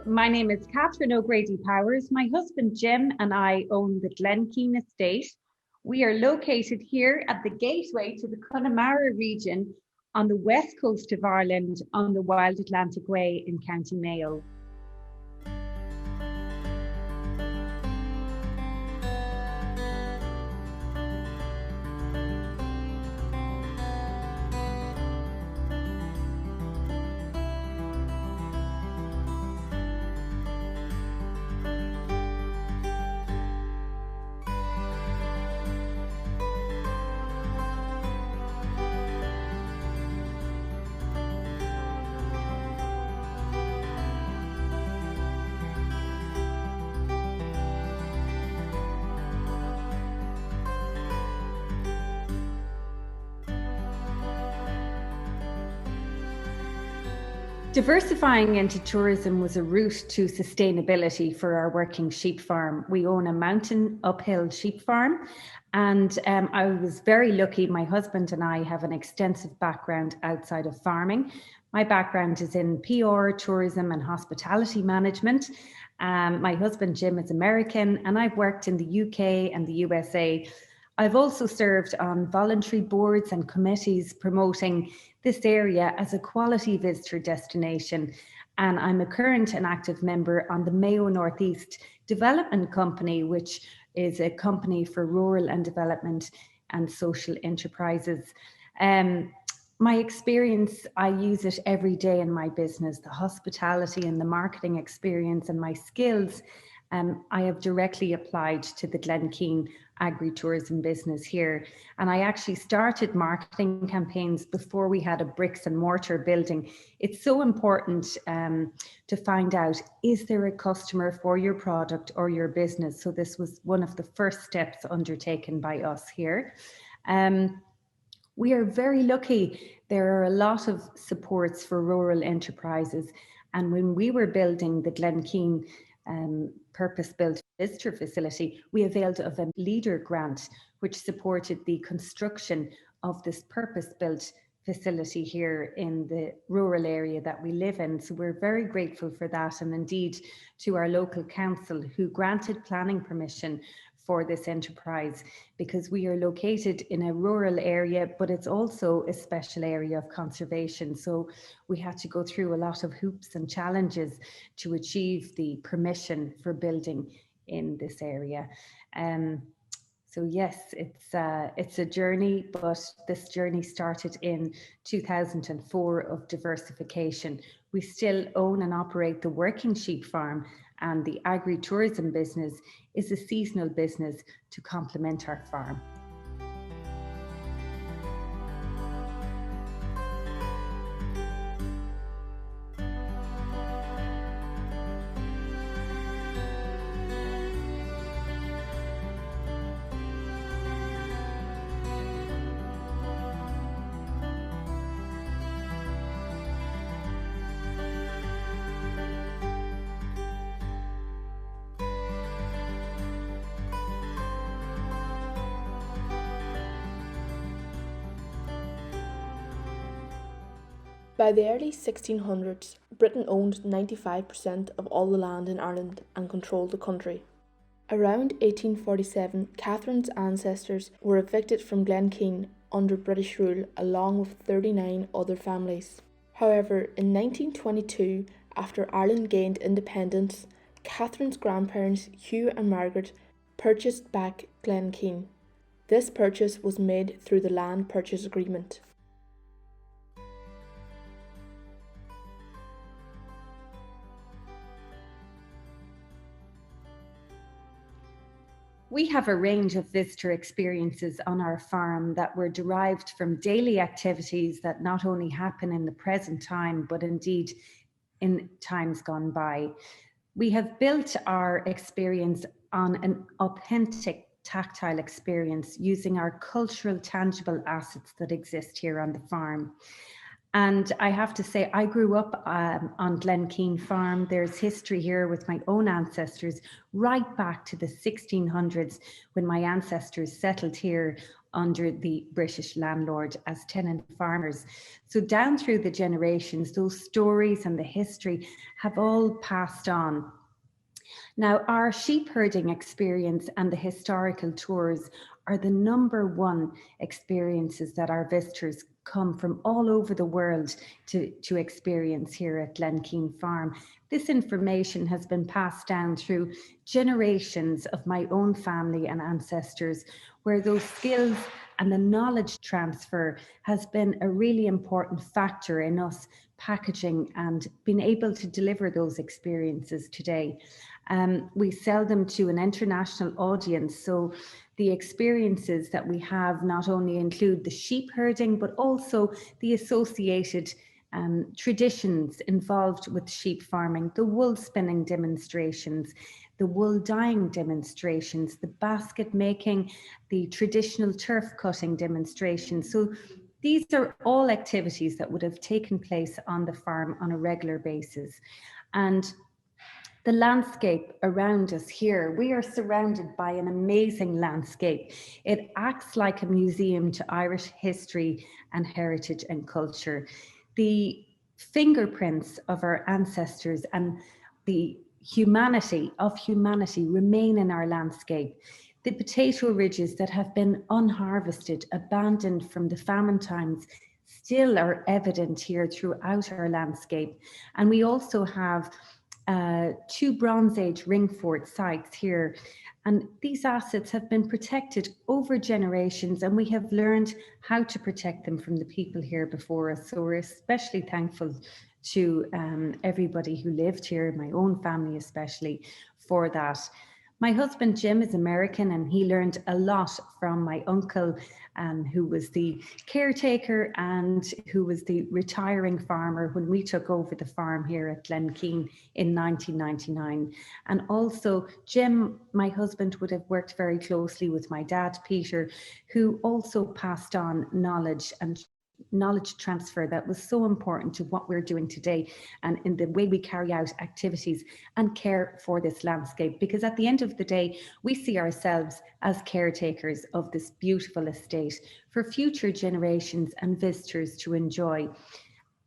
My name is Catherine O'Grady Powers. My husband Jim and I own the Glenkeen Estate. We are located here at the gateway to the Connemara region on the west coast of Ireland on the Wild Atlantic Way in County Mayo. Diversifying into tourism was a route to sustainability for our working sheep farm. We own a mountain uphill sheep farm, and I was very lucky. My husband and I have an extensive background outside of farming. My background is in PR, tourism and hospitality management. My husband Jim is American, and I've worked in the UK and the USA. I've also served on voluntary boards and committees promoting this area as a quality visitor destination. And I'm a current and active member on the Mayo Northeast Development Company, which is a company for rural and development and social enterprises. My experience, I use it every day in my business, the hospitality and the marketing experience and my skills. I have directly applied to the Glenkeen agri-tourism business here. And I actually started marketing campaigns before we had a bricks and mortar building. It's so important to find out, is there a customer for your product or your business? So this was one of the first steps undertaken by us here. We are very lucky. There are a lot of supports for rural enterprises. And when we were building the Glenkeen purpose-built visitor facility, we availed of a leader grant, which supported the construction of this purpose-built facility here in the rural area that we live in. So we're very grateful for that, and indeed to our local council who granted planning permission for this enterprise, because we are located in a rural area, but it's also a special area of conservation. So we had to go through a lot of hoops and challenges to achieve the permission for building in this area. So yes, it's a journey, but this journey started in 2004 of diversification. We still own and operate the working sheep farm, and the agri-tourism business is a seasonal business to complement our farm. By the early 1600s, Britain owned 95% of all the land in Ireland and controlled the country. Around 1847, Catherine's ancestors were evicted from Glenkeen under British rule along with 39 other families. However, in 1922, after Ireland gained independence, Catherine's grandparents, Hugh and Margaret, purchased back Glenkeen. This purchase was made through the Land Purchase Agreement. We have a range of visitor experiences on our farm that were derived from daily activities that not only happen in the present time, but indeed in times gone by. We have built our experience on an authentic tactile experience using our cultural tangible assets that exist here on the farm. And I have to say, I grew up on Glenkeen Farm. There's history here with my own ancestors, right back to the 1600s when my ancestors settled here under the British landlord as tenant farmers. So, down through the generations, those stories and the history have all passed on. Now, our sheep herding experience and the historical tours are the number one experiences that our visitors come from all over the world to experience here at Glenkeen Farm. This information has been passed down through generations of my own family and ancestors, where those skills and the knowledge transfer has been a really important factor in us packaging and being able to deliver those experiences today. We sell them to an international audience. So the experiences that we have not only include the sheep herding, but also the associated traditions involved with sheep farming, the wool spinning demonstrations, the wool dyeing demonstrations, the basket making, the traditional turf cutting demonstrations. So these are all activities that would have taken place on the farm on a regular basis. And the landscape around us here, we are surrounded by an amazing landscape. It acts like a museum to Irish history and heritage and culture. The fingerprints of our ancestors and the humanity of humanity remain in our landscape. The potato ridges that have been unharvested, abandoned from the famine times, still are evident here throughout our landscape. And we also have two Bronze Age ring fort sites here. And these assets have been protected over generations, and we have learned how to protect them from the people here before us. So we're especially thankful to everybody who lived here, my own family especially, for that. My husband Jim is American, and he learned a lot from my uncle, who was the caretaker and who was the retiring farmer when we took over the farm here at Glenkeen in 1999. And also, Jim, my husband, would have worked very closely with my dad, Peter, who also passed on knowledge and knowledge transfer that was so important to what we're doing today and in the way we carry out activities and care for this landscape. Because at the end of the day, we see ourselves as caretakers of this beautiful estate for future generations and visitors to enjoy.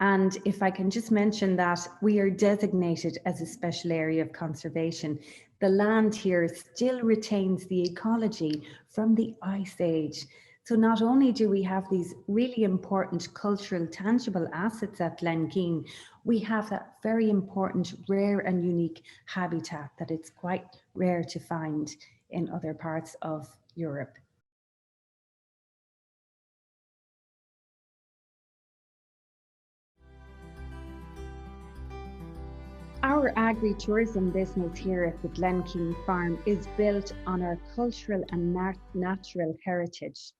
And if I can just mention that we are designated as a special area of conservation, the land here still retains the ecology from the Ice Age. So not only do we have these really important cultural tangible assets at Glenkeen, we have that very important rare and unique habitat that it's quite rare to find in other parts of Europe. Our agri-tourism business here at the Glenkeen Farm is built on our cultural and natural heritage.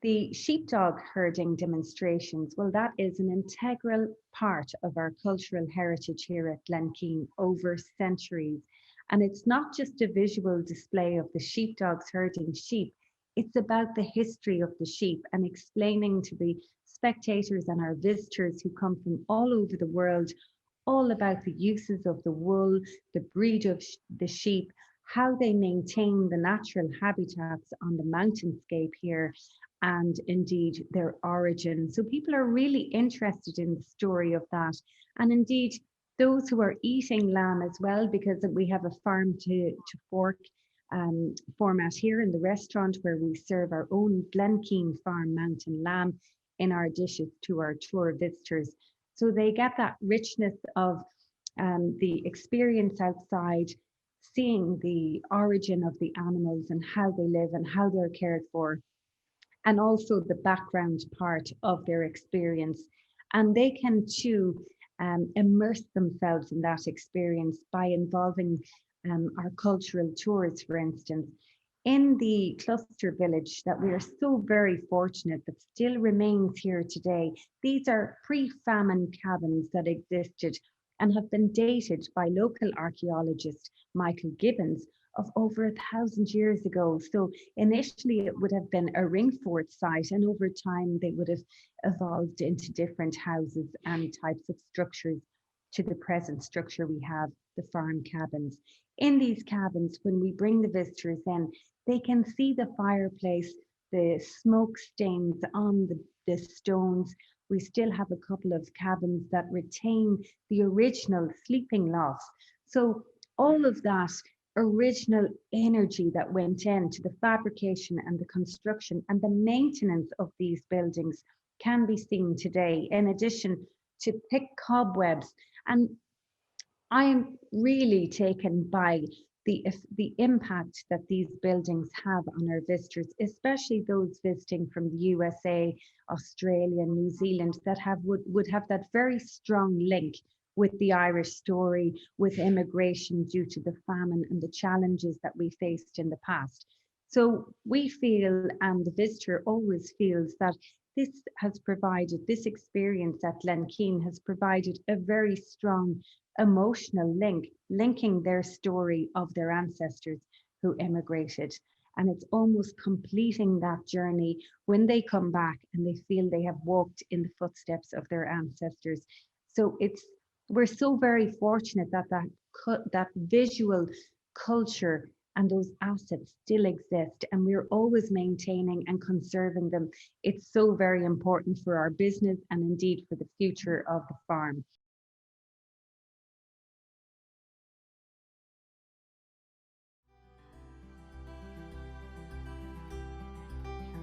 The sheepdog herding demonstrations, well, that is an integral part of our cultural heritage here at Glenkeen over centuries. And it's not just a visual display of the sheepdogs herding sheep, it's about the history of the sheep and explaining to the spectators and our visitors who come from all over the world all about the uses of the wool, the breed of the sheep, how they maintain the natural habitats on the mountainscape here, and indeed their origin. So people are really interested in the story of that. And indeed, those who are eating lamb as well, because we have a farm to fork format here in the restaurant where we serve our own Glenkeen Farm mountain lamb in our dishes to our tour visitors. So they get that richness of the experience outside, seeing the origin of the animals and how they live and how they're cared for, and also the background part of their experience. And they can too immerse themselves in that experience by involving our cultural tours, for instance. In the cluster village that we are so very fortunate that still remains here today, these are pre-famine cabins that existed and have been dated by local archaeologist Michael Gibbons of over 1,000 years ago. So initially it would have been a ring fort site, and over time they would have evolved into different houses and types of structures to the present structure we have, the farm cabins. In these cabins, when we bring the visitors in, they can see the fireplace, the smoke stains on the stones. We still have a couple of cabins that retain the original sleeping lofts. So all of that original energy that went into the fabrication and the construction and the maintenance of these buildings can be seen today, in addition to thick cobwebs. And I am really taken by the impact that these buildings have on our visitors, especially those visiting from the USA, Australia, New Zealand, that would have that very strong link with the Irish story, with immigration due to the famine and the challenges that we faced in the past. So we feel, and the visitor always feels, that this experience at Glen Keane has provided a very strong emotional link, linking their story of their ancestors who immigrated. And it's almost completing that journey when they come back and they feel they have walked in the footsteps of their ancestors. So we're so very fortunate that that visual culture and those assets still exist, and we're always maintaining and conserving them. It's so very important for our business and indeed for the future of the farm.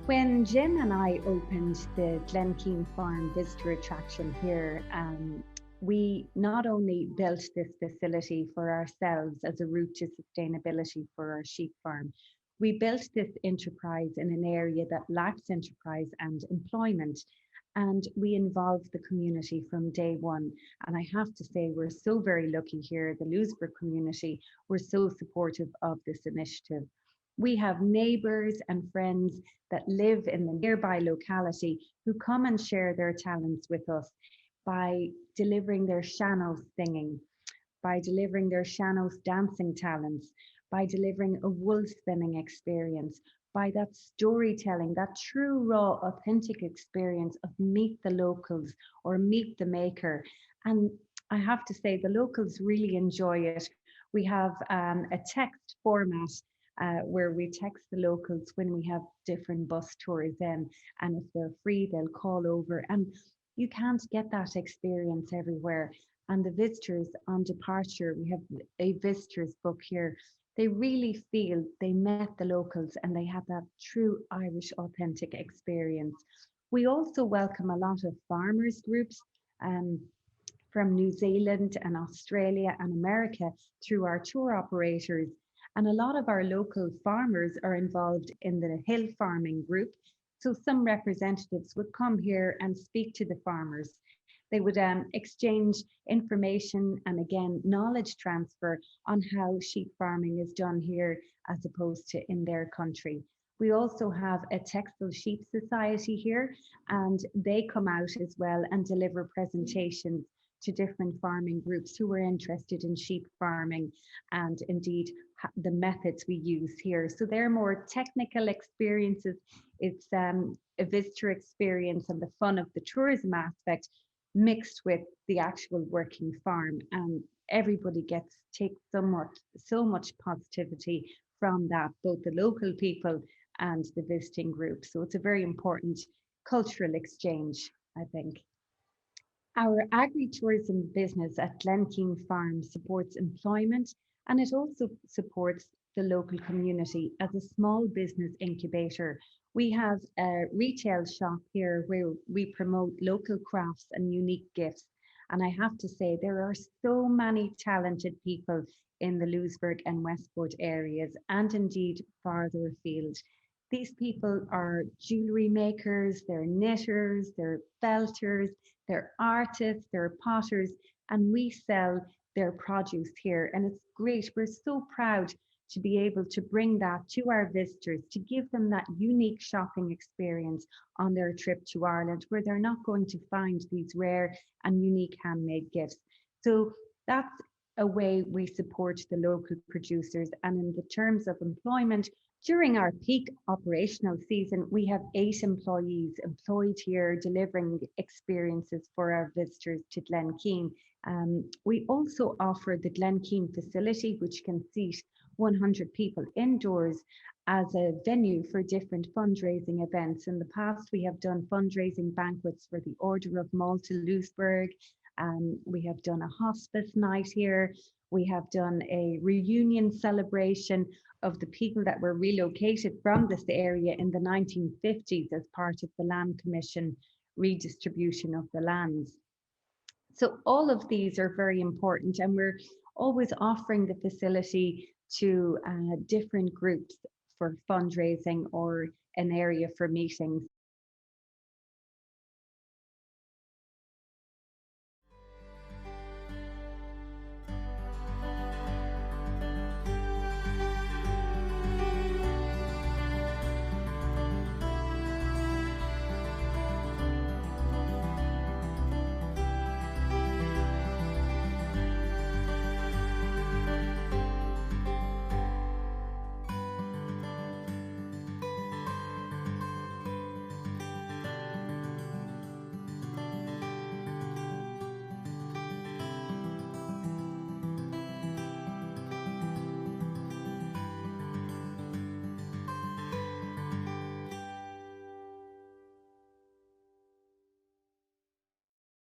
When Jim and I opened the Glen Keane Farm visitor attraction here, we not only built this facility for ourselves as a route to sustainability for our sheep farm, we built this enterprise in an area that lacks enterprise and employment. And we involved the community from day one. And I have to say, we're so very lucky here. The Louisburgh community were so supportive of this initiative. We have neighbours and friends that live in the nearby locality who come and share their talents with us by delivering their sean-nós singing, by delivering their sean-nós dancing talents, by delivering a wool spinning experience, by that storytelling, that true, raw, authentic experience of meet the locals or meet the maker. And I have to say, the locals really enjoy it. We have a text format where we text the locals when we have different bus tours in, and if they're free, they'll call over. And you can't get that experience everywhere. And the visitors on departure, we have a visitors book here. They really feel they met the locals and they had that true Irish authentic experience. We also welcome a lot of farmers groups um, from New Zealand and Australia and America through our tour operators. And a lot of our local farmers are involved in the hill farming group. So some representatives would come here and speak to the farmers. They would exchange information and again, knowledge transfer on how sheep farming is done here as opposed to in their country. We also have a Texel Sheep Society here, and they come out as well and deliver presentations to different farming groups who are interested in sheep farming and indeed the methods we use here. So they're more technical experiences. It's a visitor experience and the fun of the tourism aspect mixed with the actual working farm, and everybody takes so much positivity from that, both the local people and the visiting group. So it's a very important cultural exchange, I think. Our agri-tourism business at Glen Keane Farm supports employment, and it also supports the local community as a small business incubator. We have a retail shop here where we promote local crafts and unique gifts. And I have to say, there are so many talented people in the Louisburgh and Westport areas, and indeed farther afield. These people are jewellery makers, they're knitters, they're felters, they're artists, they're potters, and we sell their produce here. And it's great. We're so proud to be able to bring that to our visitors, to give them that unique shopping experience on their trip to Ireland, where they're not going to find these rare and unique handmade gifts. So that's a way we support the local producers. And in the terms of employment, during our peak operational season, we have 8 employees employed here delivering experiences for our visitors to Glen Keane. We also offer the Glen Keane facility, which can seat 100 people indoors as a venue for different fundraising events. In the past, we have done fundraising banquets for the Order of Malta Louisburg. We have done a hospice night here. We have done a reunion celebration of the people that were relocated from this area in the 1950s as part of the Land Commission redistribution of the lands. So all of these are very important, and we're always offering the facility to different groups for fundraising or an area for meetings.